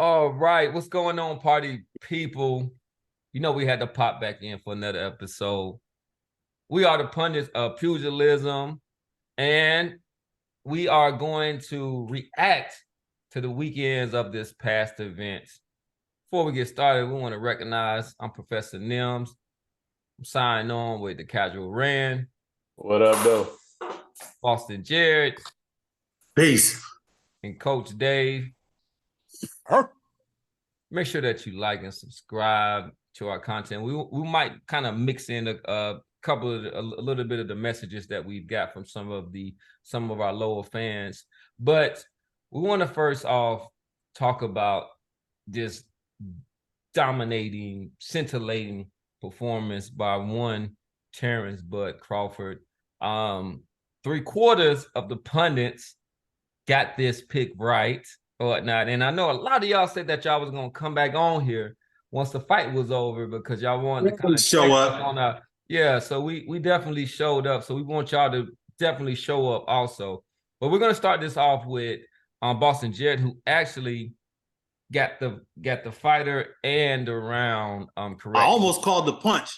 All right, what's going on, party people? You know we had to pop back in for another episode. We are the Pundits of Pugilism, and we are going to react to the weekends of this past events. Before we get started, we want to recognize I'm Professor Nims. I'm signing on with the Casual Rand. What up, though? Boston Jared. Peace. And Coach Dave. Make sure that you like and subscribe to our content. We might kind of mix in a little bit of the messages that we've got from some of our lower fans. But we want to first off talk about this dominating, scintillating performance by one Terrence Bud Crawford. 3/4 of the pundits got this pick right or whatnot. And I know a lot of y'all said that y'all was gonna come back on here once the fight was over because y'all wanted to kind of show up on our, yeah. So we definitely showed up. So we want y'all to definitely show up also. But we're gonna start this off with Boston Jared, who actually got the fighter and the round correct. I almost called the punch.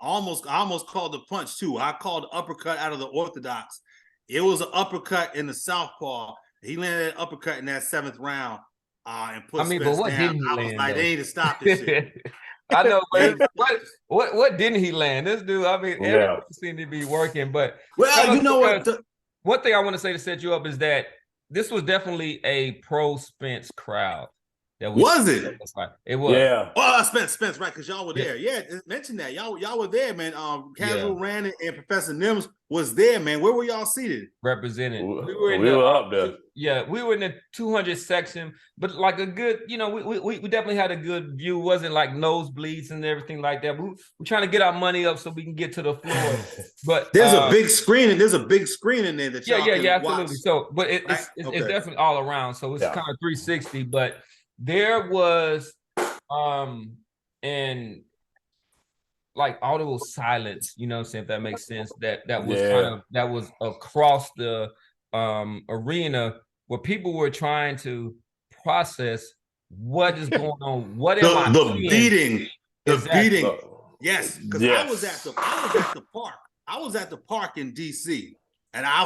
I almost called the punch too. I called the uppercut out of the orthodox. It was an uppercut in the southpaw. He landed an uppercut in that 7th round and put Spence but what down. didn't he I was land, like, though? they need to stop this shit. I know, but what didn't he land? This dude, I mean, everything seemed to be working. But well, you know what? One thing I want to say to set you up is that this was definitely a pro Spence crowd. Was it? It was. Yeah. Oh, Spence, right? Because y'all were there. Yeah, mention that. Y'all were there, man. Casual Rand and Professor Nims was there, man. Where were y'all seated? Represented. We were up there. Yeah, we were in the 200 section, but like a good, we definitely had a good view. It wasn't like nosebleeds and everything like that. We're trying to get our money up so we can get to the floor. But there's a big screen and there's a big screen in there that y'all can absolutely. watch. So, but it's definitely all around. So it's kind of 360, but there was and like audible silence, you know what I'm saying, if that makes sense, that was across the arena where people were trying to process what is going on, what am I seeing? The beating. Yes, because I was at the park. I was at the park in DC, and I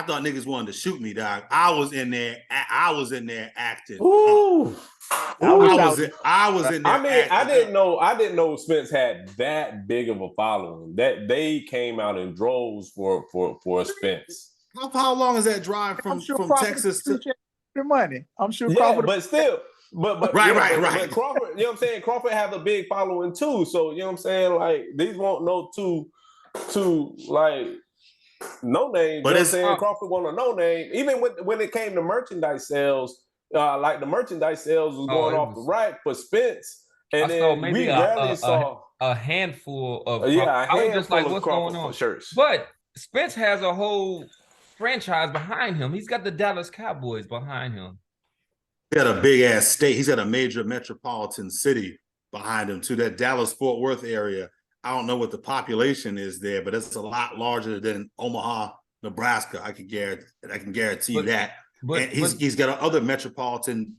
thought niggas wanted to shoot me, dog. I was in there acting. Ooh. I was in there. I mean, I didn't know Spence had that big of a following. That they came out in droves for Spence. How long is that drive from Texas to the money? I'm sure Crawford, but still. But right. But Crawford, you know what I'm saying? Crawford have a big following too. So you know what I'm saying? Like these won't know two like no name, but it's saying Crawford want a no name. Even when it came to merchandise sales, like the merchandise sales was going off the rack for Spence, and then we rarely saw a handful of a handful just like, what's Crawford going on? Shirts. But Spence has a whole franchise behind him. He's got the Dallas Cowboys behind him. He got a big ass state. He's got a major metropolitan city behind him too. That Dallas-Fort Worth area. I don't know what the population is there, but it's a lot larger than Omaha, Nebraska. I can guarantee you that. But he's got other metropolitan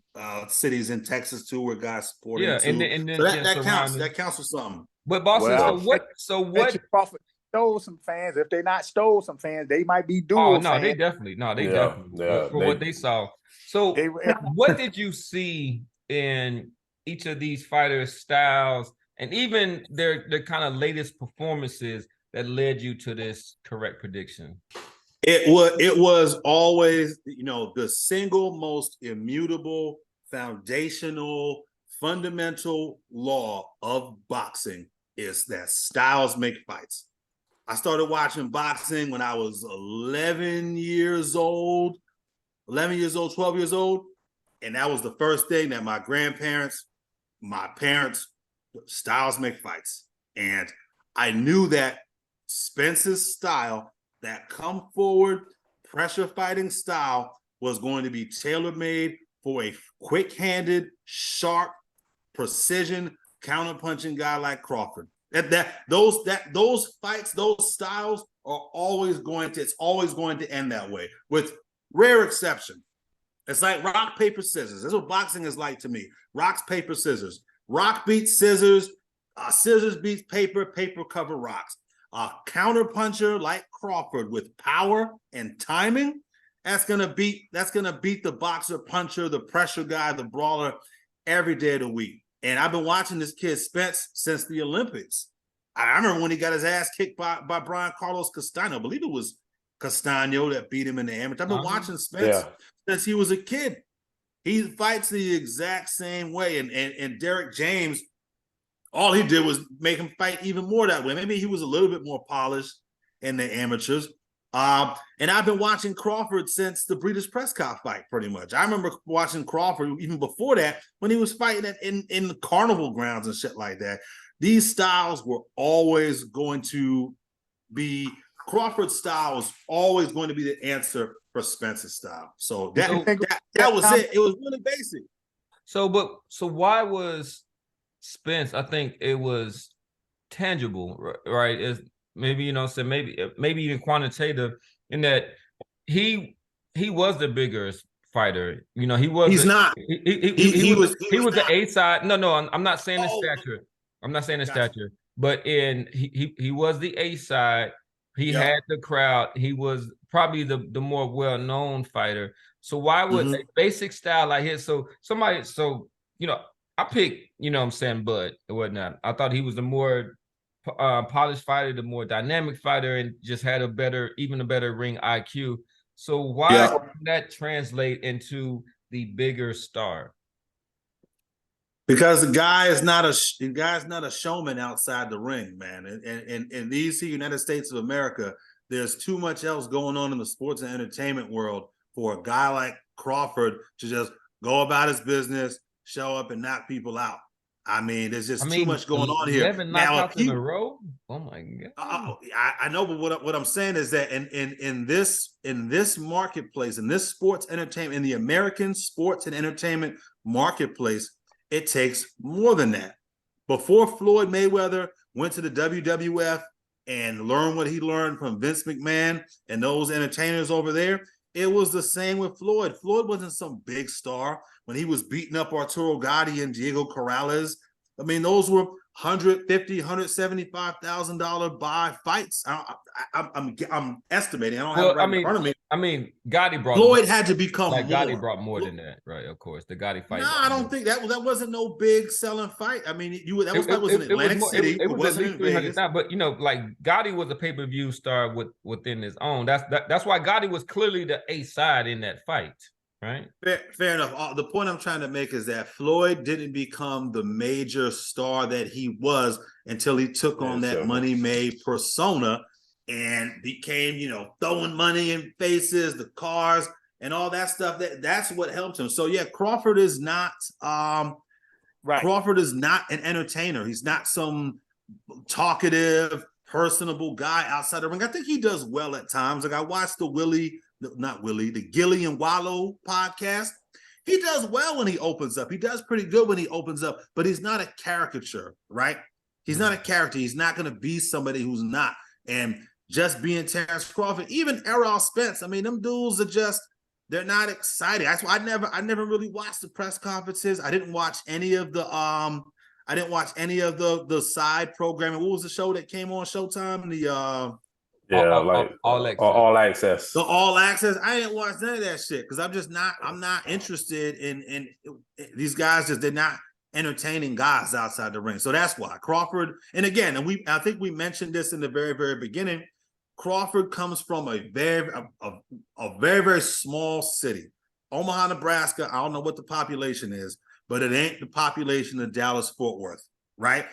cities in Texas too, where guys support him too. And then that counts. That counts for something. But Boston, so what? Crawford stole some fans. If they not stole some fans, they might be dual. Oh no, fans. They definitely for what they saw. So what did you see in each of these fighters' styles? And even their kind of latest performances that led you to this correct prediction? It was always, the single most immutable, foundational, fundamental law of boxing is that styles make fights. I started watching boxing when I was 12 years old, and that was the first thing that my grandparents, my parents, styles make fights. And I knew that Spence's style, that come forward pressure fighting style, was going to be tailor-made for a quick-handed, sharp, precision counter-punching guy like Crawford. Those fights, those styles are always going to end that way, with rare exception. It's like rock, paper, scissors. That's what boxing is like to me. Rocks, paper, scissors. Rock beats scissors. Scissors beats paper. Paper cover rocks. A counter puncher like Crawford with power and timing, that's gonna beat the boxer, puncher, the pressure guy, the brawler every day of the week. And I've been watching this kid Spence since the Olympics. I remember when he got his ass kicked by Brian Carlos Castaño. I believe it was Castaño that beat him in the amateur. I've been watching Spence since he was a kid. He fights the exact same way. And Derek James, all he did was make him fight even more that way. Maybe he was a little bit more polished in the amateurs. And I've been watching Crawford since the Breeders' Prescott fight, pretty much. I remember watching Crawford even before that when he was fighting in the carnival grounds and shit like that. These styles were always going to be, Crawford's style was always going to be the answer for Spence's style. So that was it. It was really basic. So why was Spence? I think it was tangible, right? It's maybe, you know, so maybe even quantitative in that he was the bigger fighter. You know, he was. He's not. He was the A side. No, I'm not saying the stature. I'm not saying the stature, but he was the A side. He had the crowd. He was probably the more well-known fighter. So why would a basic style like his? So you know, I picked, you know what I'm saying, Bud and whatnot. I thought he was the more polished fighter, the more dynamic fighter, and just had even a better ring IQ. So why did that translate into the bigger star? Because the guy is not a showman outside the ring, man. And in these United States of America, there's too much else going on in the sports and entertainment world for a guy like Crawford to just go about his business, show up and knock people out. I mean, there's just too much going on here. 11 knockouts in a row? Oh my God. I know, but what I'm saying is that in this marketplace, in this sports entertainment, in the American sports and entertainment marketplace, it takes more than that. Before Floyd Mayweather went to the WWF and learned what he learned from Vince McMahon and those entertainers over there, it was the same with Floyd. Floyd wasn't some big star when he was beating up Arturo Gatti and Diego Corrales. I mean, those were $150,000, $175,000 buy fights. I'm estimating. I don't have it right in front of me. I mean, Gotti brought Floyd had to become like more. Gotti brought more than that, right? Of course, the Gotti fight. No, I don't think that wasn't no big selling fight. I mean, that was in Atlantic City. It was at least 300,000. But you know, like Gotti was a pay-per-view star within his own. That's why Gotti was clearly the A side in that fight. Right. Fair enough. The point I'm trying to make is that Floyd didn't become the major star that he was until he took on that money-made persona and became, you know, throwing money in faces, the cars, and all that stuff. That's what helped him. So yeah, Crawford is not Crawford is not an entertainer. He's not some talkative, personable guy outside the ring. I think he does well at times. Like I watched the Gilly and Wallow podcast. He does well when he opens up. He does pretty good when he opens up, but he's not a caricature, right? He's not a character. He's not going to be somebody who's not. And just being Terrence Crawford, even Errol Spence, I mean, them dudes are just, they're not exciting. That's why I never really watched the press conferences. I didn't watch any of the side programming. What was the show that came on Showtime? All Access. The All Access. I didn't watch none of that shit because I'm not interested in these guys. They're not entertaining guys outside the ring. So that's why Crawford, and again, I think we mentioned this in the very, very beginning. Crawford comes from a very, very small city. Omaha, Nebraska. I don't know what the population is, but it ain't the population of Dallas-Fort Worth, right?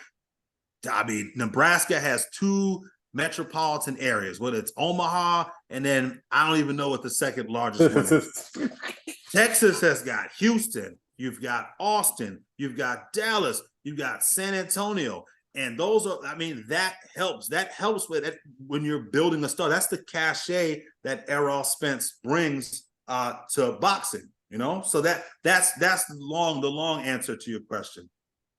I mean, Nebraska has two metropolitan areas, whether it's Omaha, and then I don't even know what the second largest one is. Texas has got Houston, you've got Austin, you've got Dallas, you've got San Antonio, and those are, I mean, that helps. That helps with it when you're building a star. That's the cachet that Errol Spence brings to boxing, you know? So that's the long answer to your question.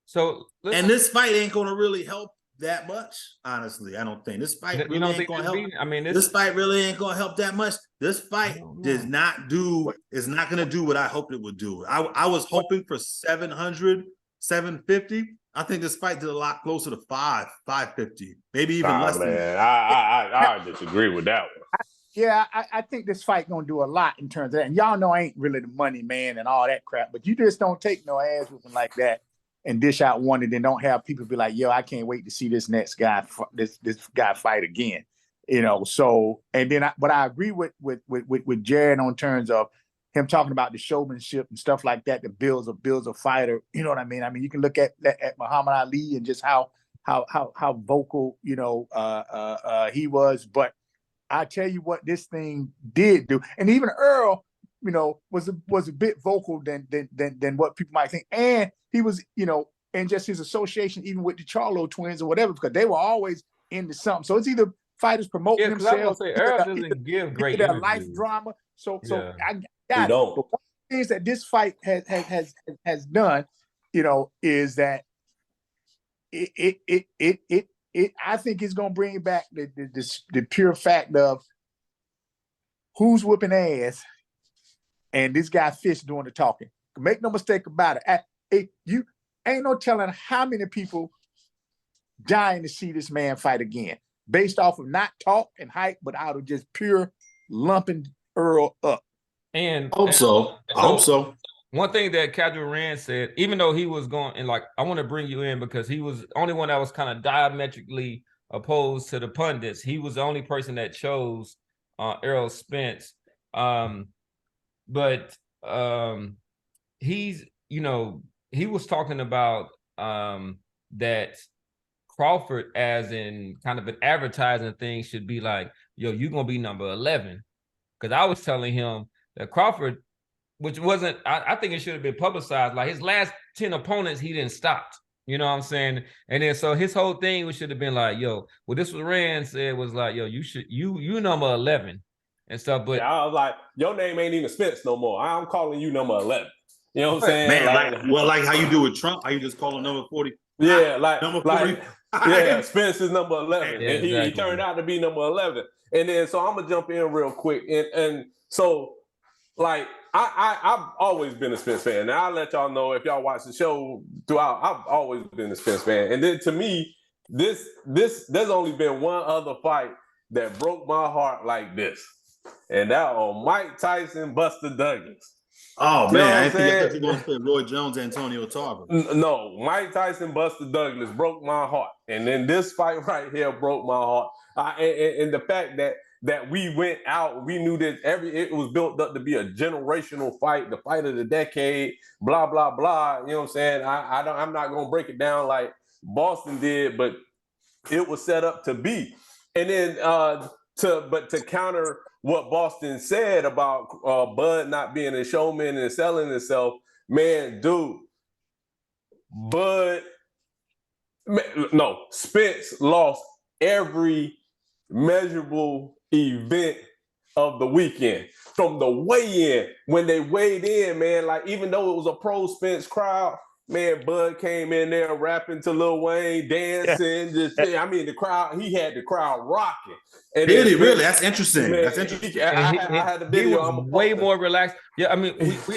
So and this fight ain't gonna really help that much. Honestly, I don't think this fight You really don't ain't think gonna help. I mean, This fight really ain't gonna help that much. This fight is not gonna do what I hoped it would do. I was hoping for 700, 750. I think this fight did a lot closer to 550, maybe even less than that. I disagree with that one. Yeah, I think this fight gonna do a lot in terms of that. And y'all know I ain't really the money man and all that crap, but you just don't take no ass whooping like that and dish out one and then don't have people be like, yo, I can't wait to see this next guy, this guy fight again. You know, so and then but I agree with Jared on terms of him talking about the showmanship and stuff like that, that builds a fighter. You know what I mean? I mean, you can look at Muhammad Ali and just how vocal, you know, he was, but I tell you what this thing did do, and even Earl, you know, was a bit vocal than what people might think, and he was, you know, and just his association even with the Charlo twins or whatever, because they were always into something. So it's either fighters promoting themselves, Earl doesn't give great their life drama. So yeah. I got it. But one of the things that this fight has done, you know, is that I think it's gonna bring back the pure fact of who's whooping ass, and this guy Fish doing the talking. Make no mistake about it. You ain't no telling how many people dying to see this man fight again, based off of not talk and hype, but out of just pure lumping Earl up. And I hope so. One thing that Cadwell Rand said, even though he was going, and like, I want to bring you in because he was the only one that was kind of diametrically opposed to the pundits. He was the only person that chose Errol Spence. But he's, you know, he was talking about that Crawford, as in kind of an advertising thing, should be like, yo, you're going to be number 11. Because I was telling him that Crawford, which wasn't, I think it should have been publicized. Like his last 10 opponents, he didn't stop. You know what I'm saying? And then so his whole thing should have been like, yo, well, this was Rand said was like, yo, you number 11 and stuff. But yeah, I was like, your name ain't even Spence no more. I'm calling you number 11. You know what I'm saying? Man, like how you do with Trump, how you just call him number 40. Yeah, like number 40. Yeah, Spence is number 11. Yeah, and he turned out to be number 11. And then so I'm gonna jump in real quick. And so like I've always been a Spence fan. Now I'll let y'all know if y'all watch the show throughout. I've always been a Spence fan. And then to me, there's only been one other fight that broke my heart like this. And that on Mike Tyson, Buster Douglas. Oh man, I thought you were going to say Roy Jones, Antonio Tarver. No, Mike Tyson, Buster Douglas broke my heart, and then this fight right here broke my heart. And the fact that we went out, we knew that it was built up to be a generational fight, the fight of the decade, blah blah blah. You know what I'm saying? I'm not gonna break it down like Boston did, but it was set up to be. And then to counter what Boston said about Bud not being a showman and selling himself, man, dude, Spence lost every measurable event of the weekend. From the weigh-in, when they weighed in, man, like even though it was a pro Spence crowd, man, Bud came in there rapping to Lil Wayne, dancing. The crowd, he had the crowd rocking. And did he really? That's interesting. Man, that's interesting. I had the video. He was way more relaxed. Yeah, I mean,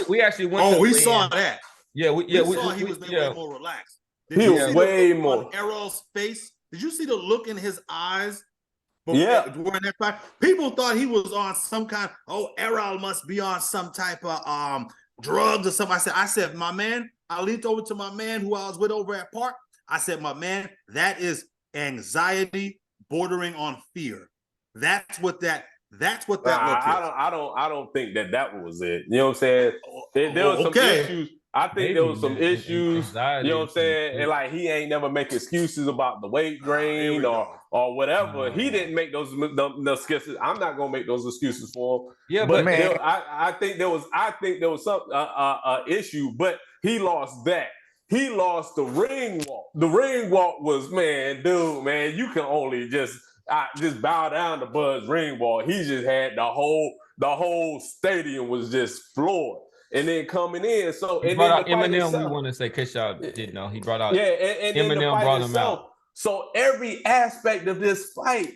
we actually went. Oh, we saw that. Yeah, we saw he was way more relaxed. He was way more. Errol's face. Did you see the look in his eyes? During that fight, people thought he was on some kind. Errol must be on some type of drugs or something. I said, my man. I leaned over to my man who I was with over at Park. I said, my man, that is anxiety bordering on fear. That's what that look is. I don't think that was it. You know what I'm saying? There was some issues. I think there was some issues. You know what I'm saying? And like he ain't never make excuses about the weight drain or whatever. He didn't make those excuses. I'm not gonna make those excuses for him. Yeah, but man, I think there was some issue, but he lost that. He lost the ring walk. The ring walk was, man, you can only just bow down to Bud's ring walk. He just had the whole stadium was just floored. And then coming in, so he and brought then out Eminem. We want to say, cause y'all didn't know, he brought out and Eminem. the fight brought itself, him out. So every aspect of this fight,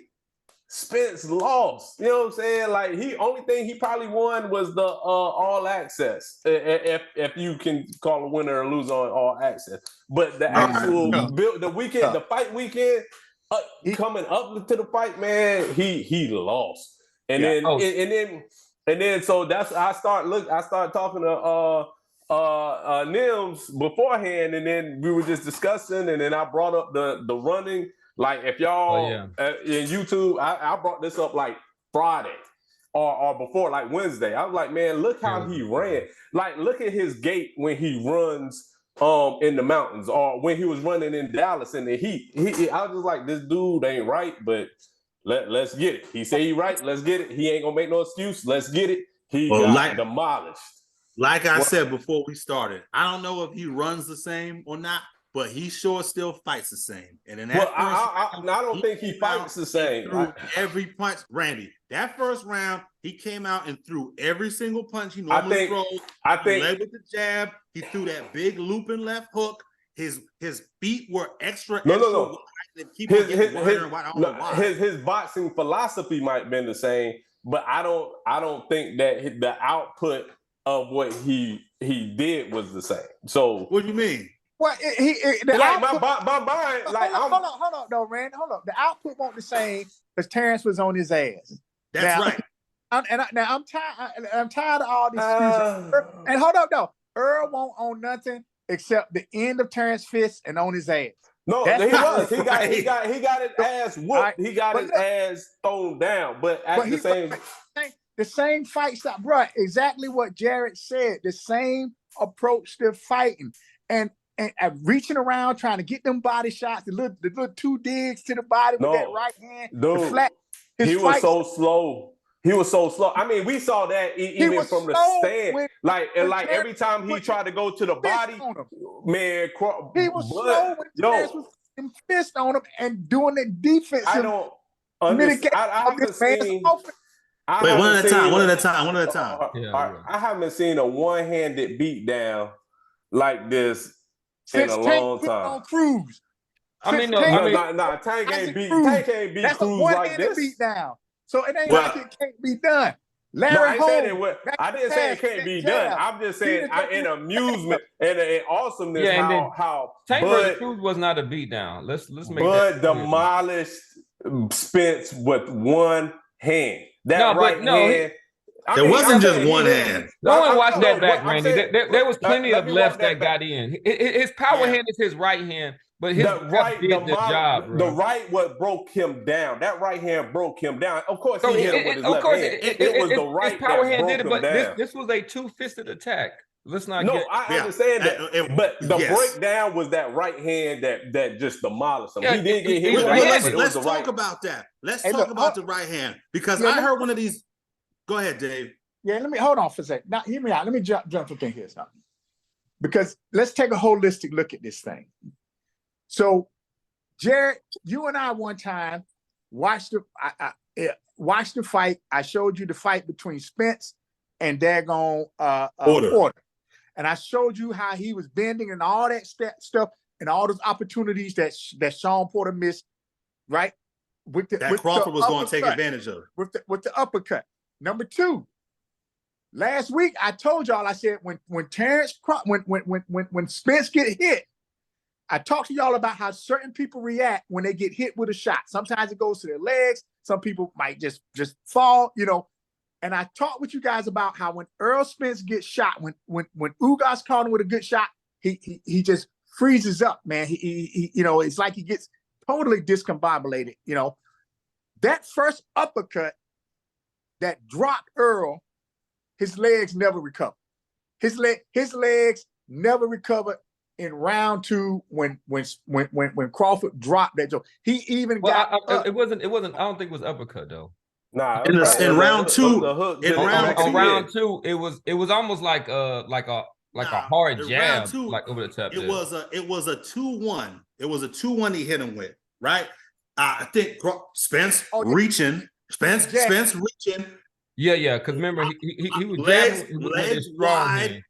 Spence lost. You know what I'm saying? Like only thing he probably won was the all access. If you can call a winner or loser on all access. But the actual the weekend, the fight weekend, coming up to the fight, man, he lost. And then so that's I start talking to Nims beforehand, and then we were just discussing, and then I brought up the running. Like if y'all in YouTube, I brought this up like Friday or before like Wednesday. I was like, man, look how he ran. Like look at his gait when he runs in the mountains, or when he was running in Dallas in the heat. I was just like, this dude ain't right, but let's get it. He said he right, let's get it. He ain't gonna make no excuse. Let's get it. He got demolished. Like I said before we started, I don't know if he runs the same or not, but he sure still fights the same. And in that I don't think he fights the same. Threw every punch, Randy. That first round, he came out and threw every single punch he normally throws. He led with the jab. He threw that big looping left hook. His feet were extra. No. His boxing philosophy might have been the same, but I don't think that the output of what he did was the same. So what do you mean? Well, my mind, like hold on, though, Randy. Hold on. The output won't the same because Terrence was on his ass. That's right. I'm tired. I'm tired of all these excuses. And hold up, though. Earl won't own nothing except the end of Terrence's fist and on his ass. No, he was. He got his ass whooped. Right. He got his ass thrown down. But at the same fight style, bro. Exactly what Jared said. The same approach to fighting and reaching around trying to get them body shots, the little two digs to the body with that right hand. Dude, he was so slow. He was so slow. I mean, we saw that even from the stand. Like every time he tried to go to the body, man, he was slow when Terrence was fist on him and doing the defense. I don't understand. I haven't seen. Wait, one at a time. I haven't seen a one-handed beatdown like this in a long time. On Cruz. Tank ain't beat Cruz like this. Beat down. So it ain't like it can't be done. Larry I didn't say it can't be done. I'm just saying in amusement and in awesomeness how Tank versus Cruz was not a beatdown. Let's make Bud demolished Spence with one hand. Hand. There wasn't just one hand. No one watched that back, Randy. There was plenty of lefts that got in. His power hand is his right hand, but his right did the job. Bro. The right what broke him down. That right hand broke him down. Of course, he hit him with his left hand. It was the right power hand did it, but this was a two-fisted attack. Let's not. I understand that, but the breakdown was that right hand that just demolished him. He did get hit with the right hand. Let's talk about that. Let's talk about the right hand because I heard one of these. Go ahead, Dave. Yeah, let me hold on for a second. Now, hear me out. Let me jump some thing here, something. Because let's take a holistic look at this thing. So, Jared, you and I one time watched the fight. I showed you the fight between Spence and daggone Porter. And I showed you how he was bending and all that stuff and all those opportunities that Sean Porter missed, right? Crawford was going to take advantage of. With the uppercut. Number two, last week I told y'all, I said when Spence get hit, I talked to y'all about how certain people react when they get hit with a shot. Sometimes it goes to their legs. Some people might just fall, And I talked with you guys about how when Earl Spence gets shot, when Ugas caught him with a good shot, he just freezes up, man. He it's like he gets totally discombobulated. That first uppercut that dropped Earl, his legs never recovered. His legs never recovered in round two when Crawford dropped that joke. He even it wasn't. I don't think it was uppercut though. Nah, in round two, round two, it was almost like a hard jab, like over the top. It was a 2-1. It was a 2-1 he hit him with, right? I think Spence reaching. Spence reaching. Yeah. Because remember, he was legs wide,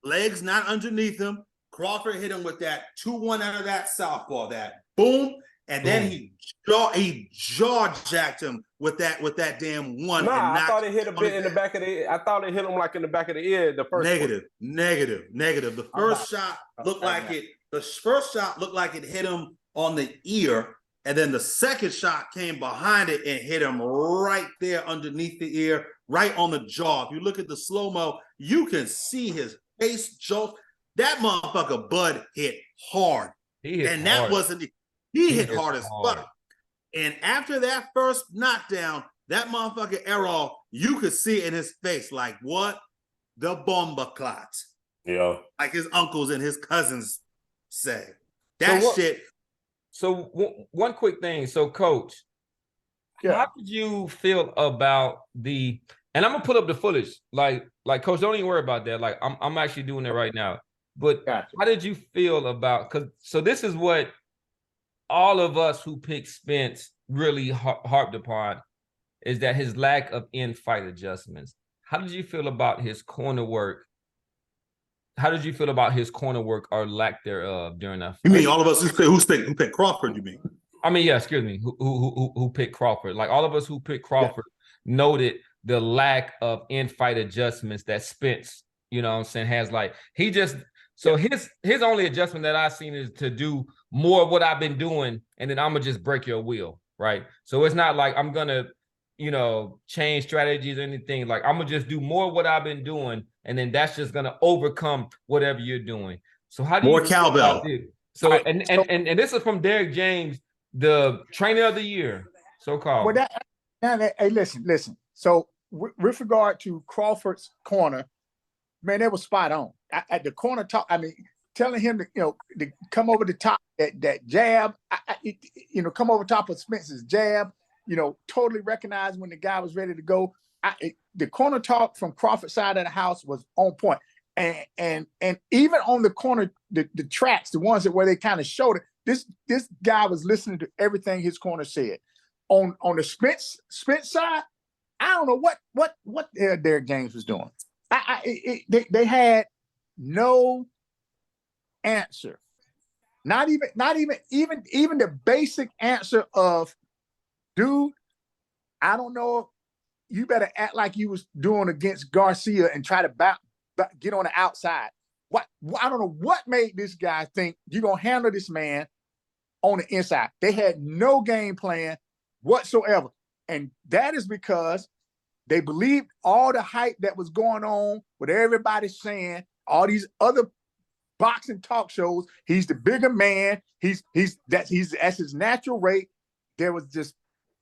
legs not underneath him. Crawford hit him with that 2-1 out of that southpaw, that boom, and then he jaw jacked him with that damn one. Nah, I thought it hit a bit in the back of the. I thought it hit him like in the back of the ear. The first negative. The first shot looked like it. The first shot looked like it hit him on the ear, and then the second shot came behind it and hit him right there underneath the ear, right on the jaw. If you look at the slow-mo, you can see his face jolt. That motherfucker Bud hit hard. He hit hard as fuck. And after that first knockdown, that motherfucker Errol, you could see in his face, like, what? The bomba clot. Yeah. Like his uncles and his cousins say. That shit. So one quick thing. So, Coach, how did you feel about and I'm gonna put up the footage. Like, Coach, don't even worry about that. Like, I'm actually doing it right now. But how did you feel about? So this is what all of us who picked Spence really harped upon, is that his lack of in-fight adjustments. How did you feel about his corner work? How did you feel about his corner work or lack thereof during that fight? You mean all of us who picked Crawford, you mean? I mean, yeah, excuse me, who picked Crawford. Like, all of us who picked Crawford noted the lack of in-fight adjustments that Spence, you know what I'm saying, has. Like, he just... So his only adjustment that I've seen is to do more of what I've been doing, and then I'm gonna just break your will, right? So it's not like I'm gonna, change strategies or anything. Like, I'm gonna just do more of what I've been doing, and then that's just gonna overcome whatever you're doing. So how do more you cowbell? So and this is from Derek James, the trainer of the year, so-called. Well, hey, listen. So with regard to Crawford's corner, man, they was spot on. At the corner talk, I mean, telling him to come over the top, that jab, come over top of Spence's jab, totally recognized when the guy was ready to go. The corner talk from Crawford's side of the house was on point. And even on the corner, the tracks, the ones where they kind of showed it, this guy was listening to everything his corner said. On the Spence side, I don't know what the hell Derek James was doing. They had no answer. Not even the basic answer of, dude, I don't know, you better act like you was doing against Garcia and try to get on the outside. I don't know what made this guy think you're gonna handle this man on the inside. They had no game plan whatsoever. And that is because they believed all the hype that was going on with everybody saying, all these other boxing talk shows, he's the bigger man, that's his natural rate. There was just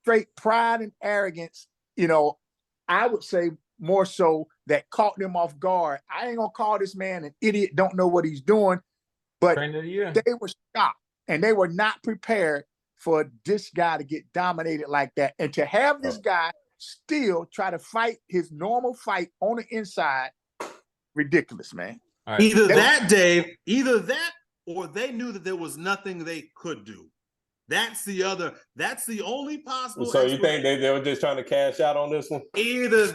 straight pride and arrogance, I would say more so, that caught them off guard. I ain't gonna call this man an idiot, don't know what he's doing, but they were shocked and they were not prepared for this guy to get dominated like that. And to have this guy still try to fight his normal fight on the inside, ridiculous, man. Right. Either that, or they knew that there was nothing they could do. That's the only possible. So you think they were just trying to cash out on this one? Either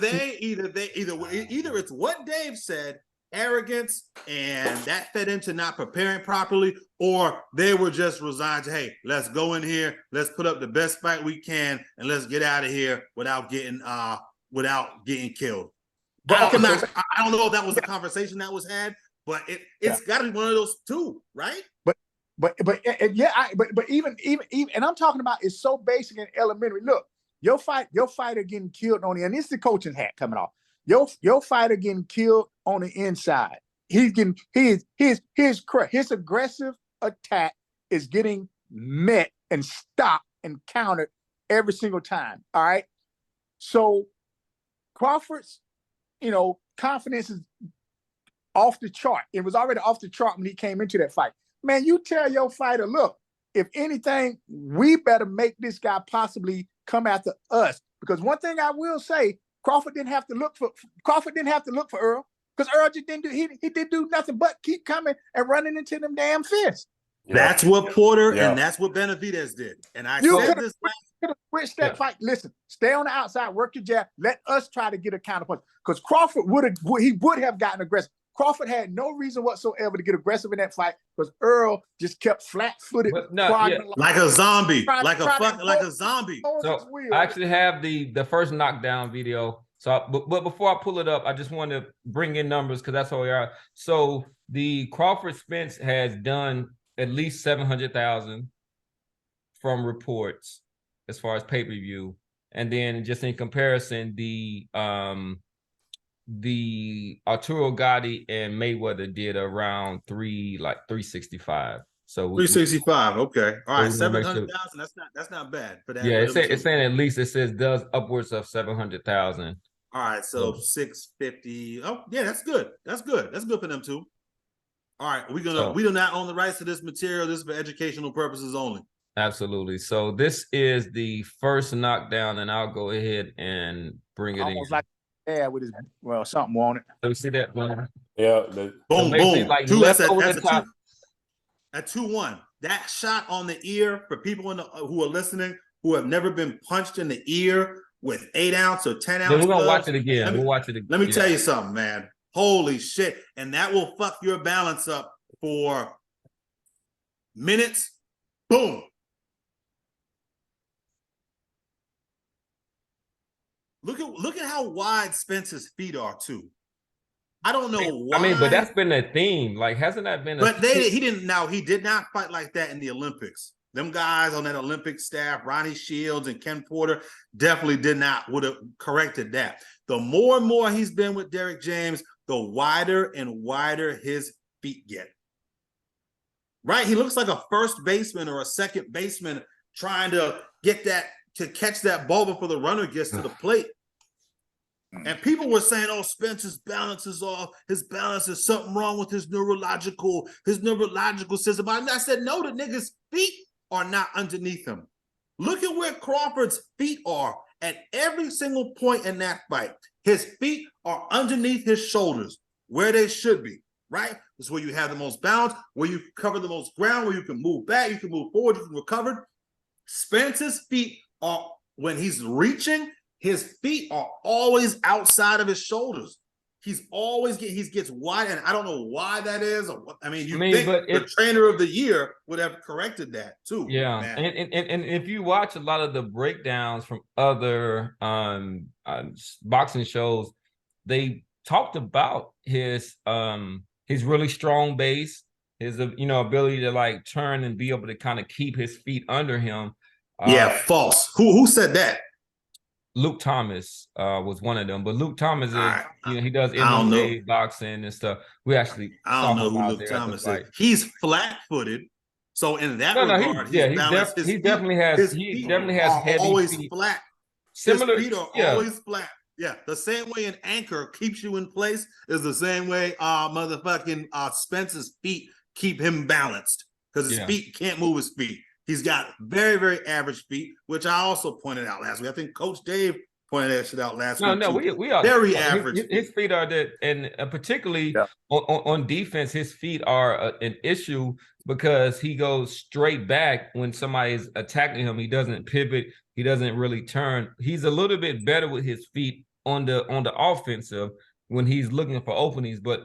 it's what Dave said, arrogance, and that fed into not preparing properly, or they were just resigned to, hey, let's go in here, let's put up the best fight we can, and let's get out of here without getting killed. But I don't know if that was the conversation that was had, but it's got to be one of those two, right? But even, and I'm talking about, it's so basic and elementary. Look, your fighter getting killed on the, and this is the coaching hat coming off. Your fighter getting killed on the inside. He's getting his aggressive attack is getting met and stopped and countered every single time. All right. So Crawford's, confidence is off the chart. It was already off the chart when he came into that fight. Man, you tell your fighter, look, if anything, we better make this guy possibly come after us. Because one thing I will say, Crawford didn't have to look for Earl, because Earl just didn't do nothing but keep coming and running into them damn fists. That's what Porter and that's what Benavidez did. And I said this. Switch that fight. Listen, stay on the outside, work your jab. Let us try to get a counterpunch. Because Crawford would have gotten aggressive. Crawford had no reason whatsoever to get aggressive in that fight because Earl just kept flat-footed, like a zombie, like a zombie. So I actually have the first knockdown video. So, but before I pull it up, I just want to bring in numbers because that's how we are. So the Crawford Spence has done at least 700,000 from reports as far as pay-per-view, and then just in comparison, the Arturo Gotti and Mayweather did around 365. So 365. Okay, all right, 700,000. That's not bad for that. Yeah, it's saying at least it says does upwards of 700,000. All right, so 650. Oh yeah, that's good. That's good. That's good for them too. All right, we do not own the rights to this material. This is for educational purposes only. Absolutely. So this is the first knockdown, and I'll go ahead and bring it almost in. Like with his something on it. So you see that? Yeah. Boom, boom. Like That's a 2-1. That shot on the ear for people who are listening who have never been punched in the ear with 8-ounce or 10-ounce. We're gonna watch it again. We'll watch it again. Let me tell you something, man. Holy shit. And that will fuck your balance up for minutes. Boom. Look at how wide Spence's feet are too. I don't know why. I mean, but that's been a theme. Like, hasn't that been? He did not fight like that in the Olympics. Them guys on that Olympic staff, Ronnie Shields and Ken Porter, definitely would have corrected that. The more and more he's been with Derrick James, the wider and wider his feet get. Right? He looks like a first baseman or a second baseman trying to catch that ball before the runner gets to the plate. And people were saying, oh, Spence's balance is off. His balance is something wrong with his neurological system. I said, no, the nigga's feet are not underneath him. Look at where Crawford's feet are at every single point in that fight. His feet are underneath his shoulders, where they should be, right? It's where you have the most balance, where you cover the most ground, where you can move back, you can move forward, you can recover. Spence's feet are, when he's reaching, his feet are always outside of his shoulders. He gets wide, and I don't know why that is. The trainer of the year would have corrected that too. Yeah, man. And if you watch a lot of the breakdowns from other boxing shows, they talked about his really strong base, his ability to like turn and be able to kind of keep his feet under him. False. Who said that? Luke Thomas was one of them, but Luke Thomas is, he does MMA boxing and stuff. We actually I don't know who Luke Thomas is. He's flat-footed, so in that regard, he definitely has heavy always feet. Flat. Similar, his feet are always flat. Yeah, the same way an anchor keeps you in place is the same way Spence's feet keep him balanced because his feet can't move his feet. He's got very, very average feet, which I also pointed out last week. I think Coach Dave pointed that shit out last week. No, we are very average. His feet are and particularly on defense, his feet are an issue because he goes straight back when somebody's attacking him. He doesn't pivot. He doesn't really turn. He's a little bit better with his feet on the offensive when he's looking for openings, but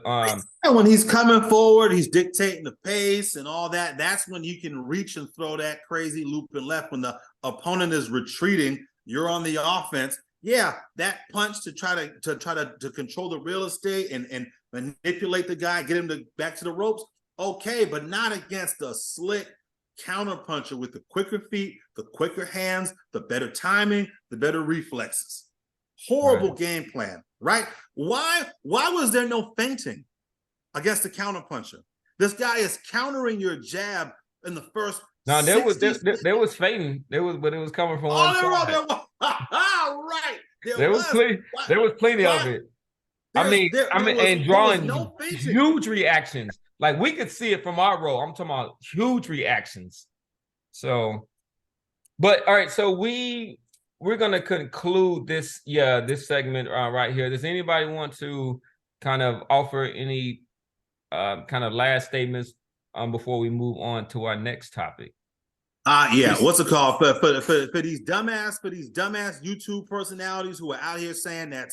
when he's coming forward, he's dictating the pace and all that. That's when you can reach and throw that crazy loop and left. When the opponent is retreating, you're on the offense. Yeah, that punch to try to control the real estate and manipulate the guy, get him back to the ropes. Okay, but not against a slick counter puncher with the quicker feet, the quicker hands, the better timing, the better reflexes. Horrible game plan, right? Why was there no feinting against the counter puncher? This guy is countering your jab in the first. No, there was feinting. But it was coming from one side. Right. There was plenty of it. And drawing huge reactions. Like we could see it from our row. I'm talking about huge reactions. So, but all right. So we're gonna conclude this segment right here. Does anybody want to kind of offer any kind of last statements before we move on to our next topic? What's it called for these dumbass YouTube personalities who are out here saying that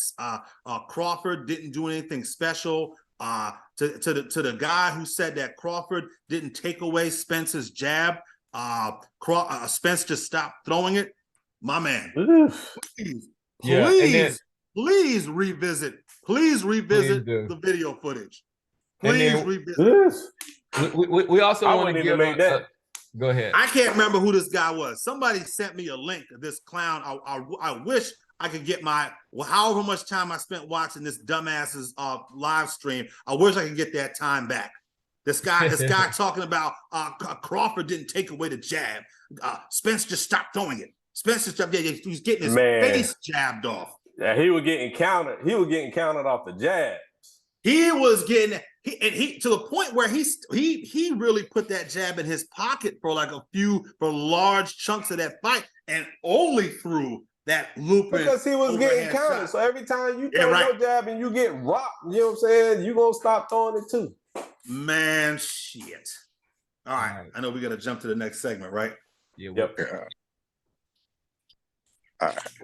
Crawford didn't do anything special To the guy who said that Crawford didn't take away Spence's jab, Spence just stopped throwing it. My man, please revisit the video footage. Please revisit. We also want to give that. Go ahead. I can't remember who this guy was. Somebody sent me a link of this clown. I wish I could get however much time I spent watching this dumbass's live stream. I wish I could get that time back. This guy talking about Crawford didn't take away the jab. Spence just stopped throwing it. Spence just he was getting his face jabbed off. Yeah, he was getting countered. He was getting countered off the jab. He was getting to the point where he really put that jab in his pocket for large chunks of that fight, and only threw that looping because he was getting countered. Shot. So every time you throw your jab and you get rocked, you know what I'm saying? You gonna stop throwing it too. Man, shit. All right. I know we gotta jump to the next segment, right? Yeah. Yep. All right.